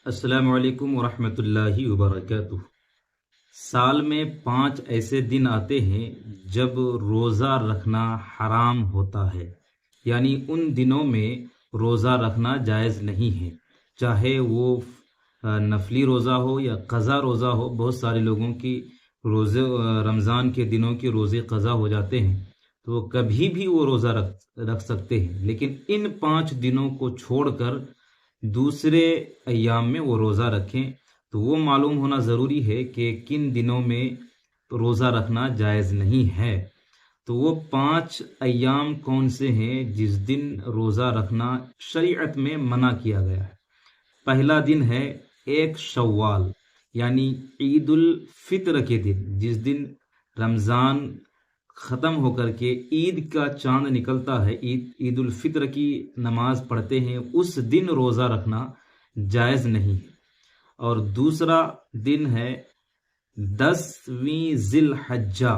السلام علیکم ورحمۃ اللہ وبرکاتہ۔ سال میں 5 ایسے دن آتے ہیں جب روزہ رکھنا حرام ہوتا ہے، یعنی ان دنوں میں روزہ رکھنا جائز نہیں ہے، چاہے وہ نفلی روزہ ہو یا قضا روزہ ہو۔ بہت سارے لوگوں کی روزے رمضان کے دنوں کے روزے قضا ہو جاتے ہیں تو وہ کبھی بھی وہ روزہ رکھ سکتے ہیں، لیکن ان 5 دنوں کو چھوڑ کر دوسرے ایام میں وہ روزہ رکھیں تو وہ معلوم ہونا ضروری ہے کہ کن دنوں میں روزہ رکھنا جائز نہیں ہے۔ تو وہ 5 ایام کون سے ہیں جس دن روزہ رکھنا شریعت میں منع کیا گیا ہے؟ پہلا دن ہے 1 شوال، یعنی عید الفطر کے دن، جس دن رمضان ختم ہو کر کے عید کا چاند نکلتا ہے، عید الفطر کی نماز پڑھتے ہیں، اس دن روزہ رکھنا جائز نہیں ہے۔ اور دوسرا دن ہے 10ویں ذی الحجہ،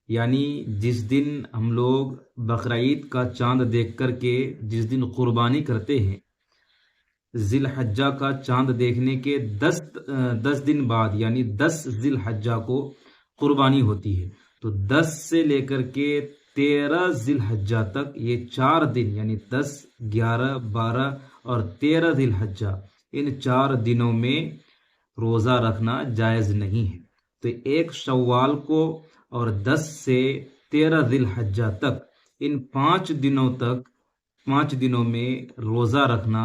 یعنی جس دن ہم لوگ بقرعید کا چاند دیکھ کر کے جس دن قربانی کرتے ہیں، ذی الحجہ کا چاند دیکھنے کے 10 دن بعد، یعنی 10 ذی الحجہ کو قربانی ہوتی ہے۔ تو 10 سے لے کر کے 13 ذی الحجہ تک یہ 4 دن، یعنی 10، 11، 12 اور 13 ذی الحجہ، ان 4 دنوں میں روزہ رکھنا جائز نہیں ہے۔ تو 1 شوال کو اور 10 سے 13 ذی الحجہ تک، ان 5 دنوں میں روزہ رکھنا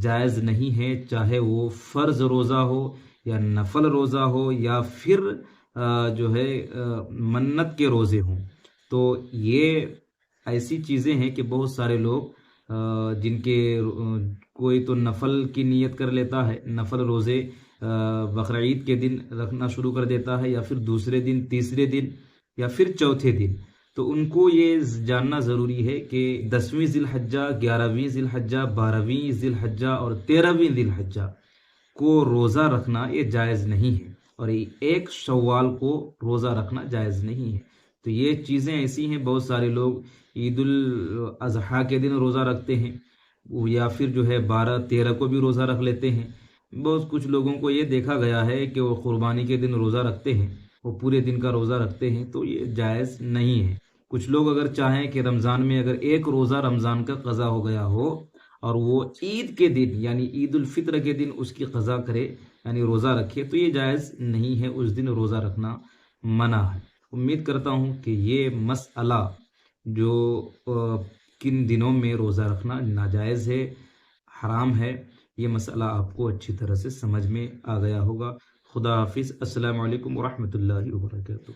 جائز نہیں ہے، چاہے وہ فرض روزہ ہو یا نفل روزہ ہو یا پھر جو ہے منت کے روزے ہوں۔ تو یہ ایسی چیزیں ہیں کہ بہت سارے لوگ جن کے کوئی تو نفل کی نیت کر لیتا ہے، نفل روزے بقرعید کے دن رکھنا شروع کر دیتا ہے، یا پھر دوسرے دن، تیسرے دن یا پھر چوتھے دن۔ تو ان کو یہ جاننا ضروری ہے کہ 10ویں ذی الحجہ، 11ویں ذی الحجہ، 12ویں ذی الحجہ اور 13ویں ذی الحجہ کو روزہ رکھنا یہ جائز نہیں ہے، اور 1 شوال کو روزہ رکھنا جائز نہیں ہے۔ تو یہ چیزیں ایسی ہیں، بہت سارے لوگ عید الاضحیٰ کے دن روزہ رکھتے ہیں، یا پھر جو ہے 12، 13 کو بھی روزہ رکھ لیتے ہیں۔ بہت کچھ لوگوں کو یہ دیکھا گیا ہے کہ وہ قربانی کے دن روزہ رکھتے ہیں، وہ پورے دن کا روزہ رکھتے ہیں، تو یہ جائز نہیں ہے۔ کچھ لوگ اگر چاہیں کہ رمضان میں اگر 1 روزہ رمضان کا قضا ہو گیا ہو اور وہ عید کے دن، یعنی عید الفطر کے دن اس کی قضا کرے، یعنی روزہ رکھے، تو یہ جائز نہیں ہے، اس دن روزہ رکھنا منع ہے۔ امید کرتا ہوں کہ یہ مسئلہ جو کن دنوں میں روزہ رکھنا ناجائز ہے، حرام ہے، یہ مسئلہ آپ کو اچھی طرح سے سمجھ میں آ گیا ہوگا۔ خدا حافظ۔ السلام علیکم ورحمۃ اللہ وبرکاتہ۔